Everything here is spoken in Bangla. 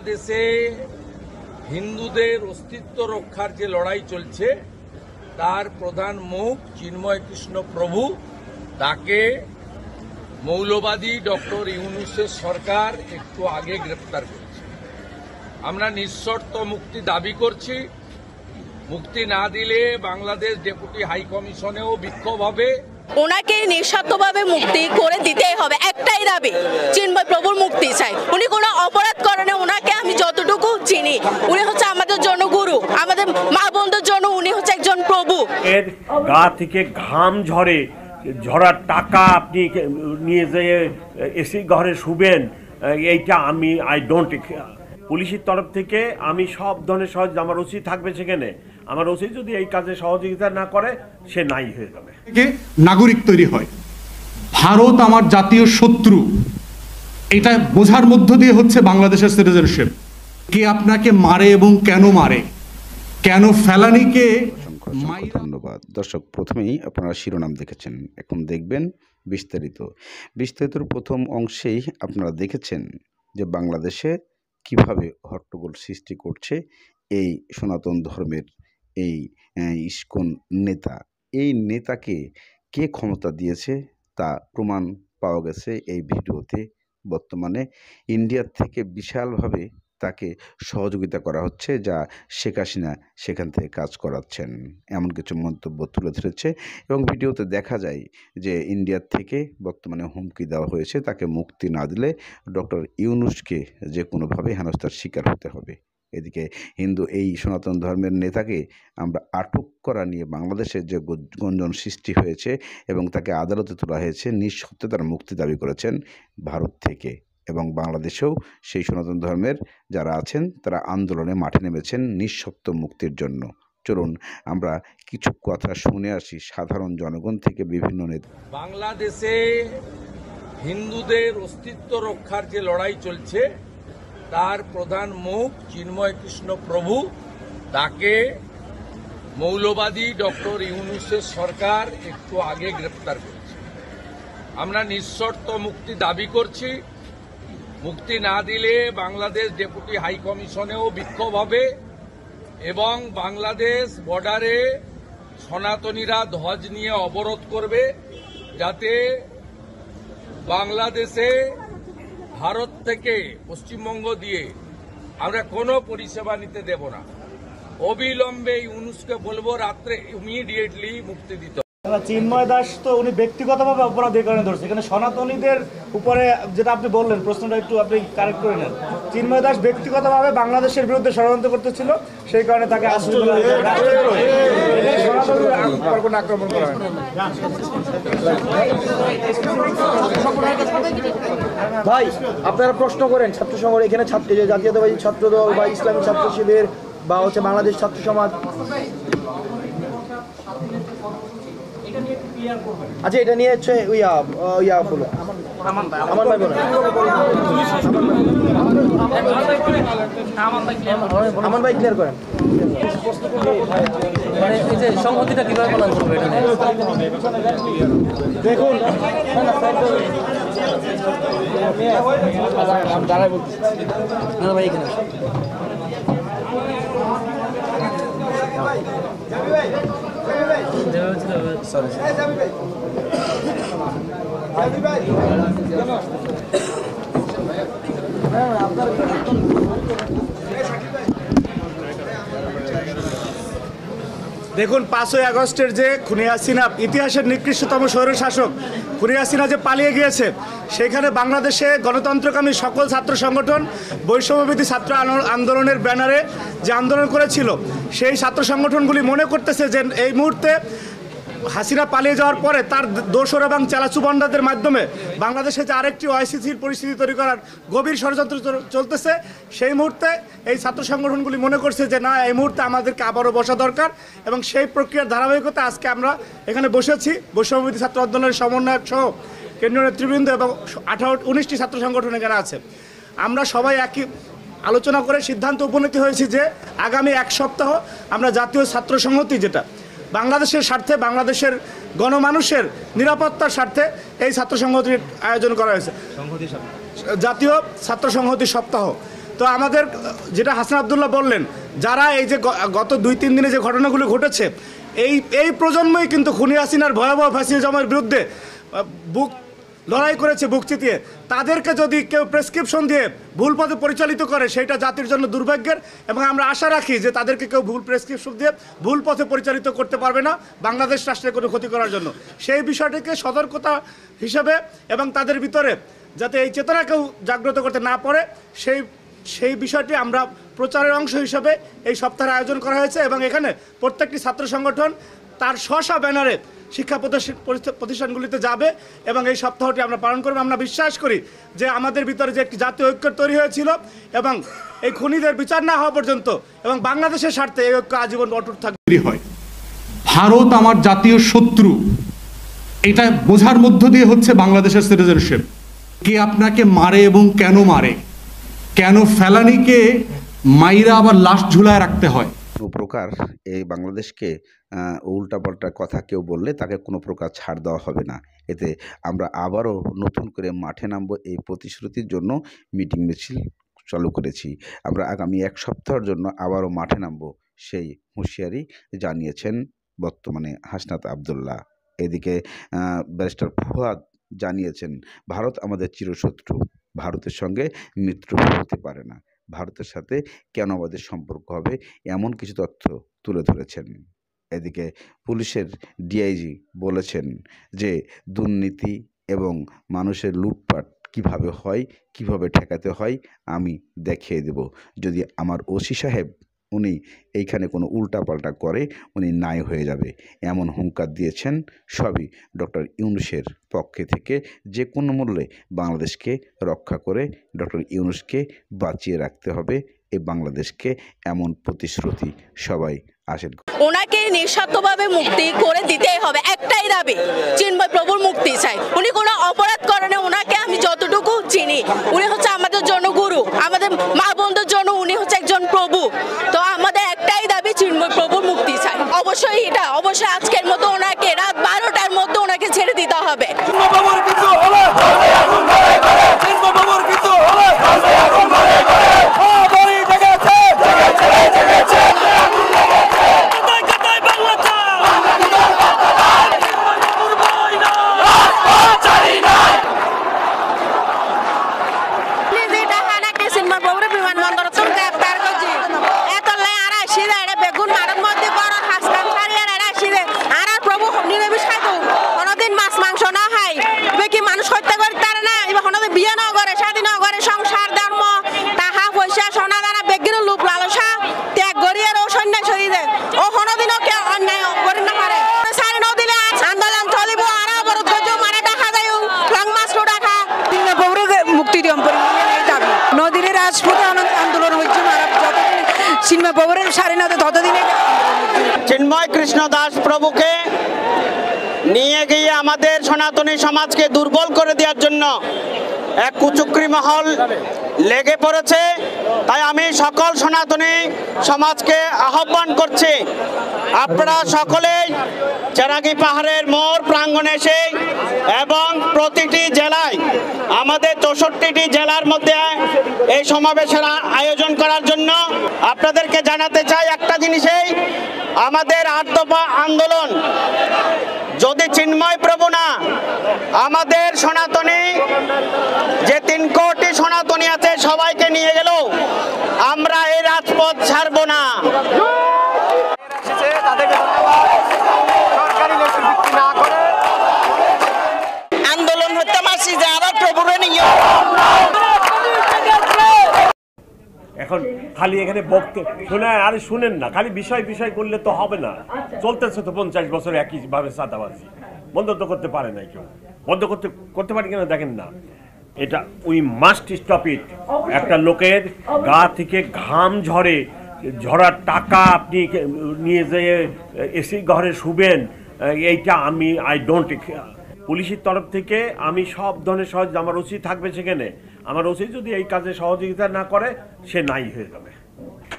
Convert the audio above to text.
দেশে হিন্দুদের অস্তিত্ব রক্ষার যে লড়াই চলছে তার প্রধান মুখ চিন্ময় কৃষ্ণ প্রভু, তাকে মৌলবাদী ডক্টর ইউনূসের সরকার একটু আগে গ্রেপ্তার করেছে। আমরা নিঃশর্ত মুক্তি দাবি করছি। মুক্তি না দিলে বাংলাদেশ ডেপুটি হাই কমিশনেও বিক্ষোভ হবে। ওনাকে নিঃস্বার্থভাবে মুক্তি করে দিতেই হবে, একটাই দাবি, চিন্ময় প্রভুর মুক্তি চাই। উনি কোনো অপরাধ করেন, ওনাকে আমি যতটুকু চিনি উনি হচ্ছে আমাদের জন্য গুরু, আমাদের মা বোনদের জন্য উনি হচ্ছে একজন প্রভু। এর গা থেকে ঘাম ঝরার টাকা আপনি নিয়ে যেয়ে এসি ঘরে শুবেন, এইটা আই ডোন্ট। পুলিশের তরফ থেকে আমি সব ধরনের সহযোগিতা, আমার ওসি থাকবে সেখানে, আমার ওসি যদি এই কাজে সহযোগিতা না করে সে নাই হয়ে যাবে। নাগরিক তৈরি হয়, ভারত আমার জাতীয় শত্রু, এটা বোঝার মধ্য দিয়ে হচ্ছে বাংলাদেশের সিটিজেনশিপ। কে আপনাকে মারে এবং কেন মারে, কেন ফেলানিকে। ধন্যবাদ দর্শক। প্রথমেই আপনারা শিরোনাম দেখেছেন, এখন দেখবেন বিস্তারিতর প্রথম অংশেই আপনারা দেখেছেন যে বাংলাদেশে কিভাবে হট্টগোল সৃষ্টি করছে এই সনাতন ধর্মের এই ইস্কন নেতা। এই নেতাকে কে ক্ষমতা দিয়েছে তা প্রমাণ পাওয়া গেছে এই ভিডিওতে। বর্তমানে ইন্ডিয়ার থেকে বিশালভাবে তাকে সহযোগিতা করা হচ্ছে, যা শেখ হাসিনা সেখান থেকে কাজ করাচ্ছেন, এমন কিছু মন্তব্য তুলে ধরেছে। এবং ভিডিওতে দেখা যায় যে ইন্ডিয়ার থেকে বর্তমানে হুমকি দেওয়া হয়েছে, তাকে মুক্তি না দিলে ডক্টর ইউনূসকে যে কোনোভাবে হেনস্থার শিকার হতে হবে। এদিকে হিন্দু এই সনাতন ধর্মের নেতাকে আমরা আটক করা নিয়ে বাংলাদেশের যে গুঞ্জন সৃষ্টি হয়েছে এবং তাকে আদালতে তোলা হয়েছে, নিঃশর্তে তার মুক্তি দাবি করেছেন ভারত থেকে। এবং বাংলাদেশেও সেই সনাতন ধর্মের যারা আছেন তারা আন্দোলনে মাঠে নেমেছেন নিঃশর্ত মুক্তির জন্য। চলুন আমরা কিছু কথা শুনে আসি সাধারণ জনগণ থেকে বিভিন্ন নেতা। বাংলাদেশে হিন্দুদের অস্তিত্ব রক্ষার যে লড়াই চলছে তার প্রধান মুখ চিন্ময় কৃষ্ণ প্রভু, তাকে মৌলবাদী ডক্টর ইউনূসের সরকার একটু আগে গ্রেপ্তার করেছে। আমরা নিঃশর্ত মুক্তি দাবি করছি। মুক্তি না দিলে বাংলাদেশ ডেপুটি হাই কমিশনেও বিক্ষোভ হবে এবং বাংলাদেশ বর্ডারে সনাতনীরা ধ্বজ নিয়ে অবরোধ করবে, যাতে বাংলাদেশে ভারত থেকে পশ্চিমবঙ্গ দিয়ে আমরা কোনো পরিষেবা নিতে দেব না। অবিলম্বে ইউনূসকে বলবো রাত্রে ইমিডিয়েটলি মুক্তি দিতে। চিন্ময় দাস তো উনি ব্যক্তিগতভাবে অপরাধের কারণে ধরছে, এখানে সনাতনীদের উপরে যেটা আপনি বললেন, প্রশ্নটা একটু আপনি কারেক্ট করে নেন। চিন্ময় দাস ব্যক্তিগতভাবে বাংলাদেশের বিরুদ্ধে ষড়যন্ত্র করতেছিল, সেই কারণে তাকে আক্রমণ করা হয়। ভাই আপনারা প্রশ্ন করেন ছাত্র সংগঠন, এখানে ছাত্র জাতীয়তাবাদী ছাত্র দল বা ইসলামী ছাত্র শিবির বা হচ্ছে বাংলাদেশ ছাত্র সমাজ, আচ্ছা এটা নিয়ে হচ্ছে বলো আমার ভাই বলেন, আমার ভাই ক্লিয়ার করেন। সংহতিটা কিভাবে পালন করবে এটা দেখুন, দাঁড়াই বলতেছি ভাই এখানে দেখুন, 5ই আগস্টের যে খুনি হাসিনা, ইতিহাসের নিকৃষ্টতম স্বৈরশাসক খুনি হাসিনা যে পালিয়ে গিয়েছে, সেখানে বাংলাদেশে গণতন্ত্রকামী সকল ছাত্র সংগঠন বৈষম্যবিরোধী ছাত্র আন্দোলনের ব্যানারে যে আন্দোলন করেছিল, সেই ছাত্র সংগঠনগুলি মনে করতেছে যে এই মুহূর্তে হাসিনা পালিয়ে যাওয়ার পরে তার দোসর এবং চালাচুবান্ডাদের মাধ্যমে বাংলাদেশে যে আরেকটি অস্থিতিশীল পরিস্থিতি তৈরি করার গভীর ষড়যন্ত্র চলতেছে, সেই মুহূর্তে এই ছাত্র সংগঠনগুলি মনে করছে যে না, এই মুহূর্তে আমাদেরকে আবারও বসা দরকার। এবং সেই প্রক্রিয়ার ধারাবাহিকতা আজকে আমরা এখানে বসেছি। বৈষম্যবিরোধী ছাত্র আন্দোলনের সমন্বয়ক সহ কেন্দ্রীয় নেতৃবৃন্দ এবং 19টি ছাত্র সংগঠন এখানে আছে। আমরা সবাই একই আলোচনা করে সিদ্ধান্ত উপনীত হয়েছি যে আগামী এক সপ্তাহ আমরা জাতীয় ছাত্র সংহতি, যেটা বাংলাদেশের স্বার্থে, বাংলাদেশের গণমানুষের নিরাপত্তার স্বার্থে এই ছাত্র সংহতির আয়োজন করা হয়েছে, জাতীয় ছাত্র সংহতি সপ্তাহ। তো আমাদের যেটা হাসান আব্দুল্লাহ বললেন, যারা এই যে গত 2-3 দিনে যে ঘটনাগুলো ঘটেছে, এই প্রজন্মই কিন্তু খুনি হাসিনার ভয়াবহ ফ্যাসিজমের বিরুদ্ধে বুক লড়াই করেছে, বুক চিতিয়ে। তাদেরকে যদি কেউ প্রেসক্রিপশন দিয়ে ভুল পথে পরিচালিত করে, সেটা জাতির জন্য দুর্ভাগ্যের। এবং আমরা আশা রাখি যে তাদেরকে কেউ ভুল প্রেসক্রিপশন দিয়ে ভুল পথে পরিচালিত করতে পারবে না বাংলাদেশ রাষ্ট্রের কোনো ক্ষতি করার জন্য। সেই বিষয়টিকে সতর্কতা হিসাবে এবং তাদের ভিতরে যাতে এই চেতনা কেউ জাগ্রত করতে না পারে, সেই বিষয়টি আমরা প্রচারের অংশ হিসাবে এই সপ্তাহের আয়োজন করা হয়েছে। এবং এখানে প্রত্যেকটি ছাত্র সংগঠন তার স্ব ব্যানারে শিক্ষা প্রতিষ্ঠানগুলিতে যাবে এবং এই সপ্তাহটি আমরা পালন করব। আমরা বিশ্বাস করি যে আমাদের ভিতরে যে একটি জাতীয় ঐক্য তৈরি হয়েছিল এবং এই খুনিদের বিচার না হওয়া পর্যন্ত এবং বাংলাদেশের স্বার্থে এই ঐক্য আজীবন অটুট থাকবে। হয় ভারত আমার জাতীয় শত্রু, এটা বোঝার মধ্য দিয়ে হচ্ছে বাংলাদেশের সিটিজেনশিপ। কে আপনাকে মারে এবং কেন মারে, কেন ফেলানিকে মাইরা আবার লাশ ঝুলায় রাখতে হয়। কোনো প্রকার এই বাংলাদেশকে উল্টাপাল্টা কথা কেউ বললে তাকে কোনো প্রকার ছাড় দেওয়া হবে না। এতে আমরা আবারও নতুন করে মাঠে নামবো এই প্রতিশ্রুতির জন্য মিটিং মিছিল চালু করেছি। আমরা আগামী 1 সপ্তাহের জন্য আবারও মাঠে নামবো সেই হুঁশিয়ারি জানিয়েছেন বর্তমানে হাসনাত আব্দুল্লাহ। এদিকে ব্যারিস্টার ফুয়াদ জানিয়েছেন, ভারত আমাদের চিরশত্রু, ভারতের সঙ্গে মিত্র হতে পারে না, ভারতের সাথে কেন আমাদের সম্পর্ক হবে, এমন কিছু তথ্য তুলে ধরেছেন। এদিকে পুলিশের ডিআইজি বলেছেন যে দুর্নীতি এবং মানুষের লুটপাট কিভাবে হয়, কিভাবে ঠেকাতে হয় আমি দেখিয়ে দেব। যদি আমার ওসি সাহেব উনি এইখানে কোনো উল্টাপাল্টা করে উনি নাই হয়ে যাবে, এমন হুঙ্কার দিয়েছেন। সবই ডক্টর ইউনূসের পক্ষে থেকে যে কোনো মূল্যে বাংলাদেশকে রক্ষা করে ডক্টর ইউনূসকে বাঁচিয়ে রাখতে হবে এই বাংলাদেশকে, এমন প্রতিশ্রুতি সবাই আসেন। ওনাকে নিঃস্বার্থভাবে মুক্তি করে দিতেই হবে, একটাই দাবি, চিন্ময় প্রভুর মুক্তি চাই। উনি কোনো অপরাধ করেন, ওনাকে আমি যতটুকু চিনি উনি হচ্ছে আমাদের জন্য গুরু, আমাদের মা বোনদের জন্য উনি হচ্ছে একজন প্রভু। তো আমাদের একটাই দাবি, চিন্ময় প্রভুর মুক্তি চাই। অবশ্যই আজকের মতো ওনাকে রাত 12টার মধ্যে ওনাকে ছেড়ে দিতে হবে। চিন্ময় কৃষ্ণ দাস প্রভুকে নিয়ে গিয়ে আমাদের সনাতনী সমাজকে দুর্বল করে দেওয়ার জন্য এক কুচক্রী মহল লেগে পড়েছে। তাই আমি সকল সনাতনী সমাজকে আহ্বান করছি, আপনারা সকলেই চেরাগি পাহাড়ের মোড় প্রাঙ্গণে এসে এবং প্রতিটি জেলায় আমাদের 64টি জেলার মধ্যে এই সমাবেশের আয়োজন করার জন্য আপনাদেরকে জানাতে চাই একটা জিনিসেই, আমাদের 8 দফা আন্দোলন যদি চিন্ময় প্রভু না, আমাদের সনাতনী যে 3 কোটি সনাতনী আছে সবাইকে নিয়ে গেল, আমরা এই রাজপথ ছাড়বো না। আন্দোলন হতে মাসি যারা প্রভুরে নিয়ে এখন খালি এখানে বক্তব্য শোনা, আরে শুনেন না, খালি বিষয় করলে তো হবে না। চলতেছে তো 50 বছর একইভাবে চাঁদাবাজি, বন্ধ তো করতে পারে না কেউ। বন্ধ করতে পারে কিনা দেখেন না, এটা উই মাস্ট স্টপ ইট। একটা লোকের গা থেকে ঘাম ঝরার টাকা আপনি নিয়ে যেয়ে এসি ঘরে শুবেন, এইটা আই ডোন্ট। পুলিশের তরফ থেকে আমি সব ধরনের সহযোগিতা, আমার ওসি থাকবে সেখানে, আমার ওসি যদি এই কাজে সহযোগিতা না করে সে নাই হয়ে যাবে।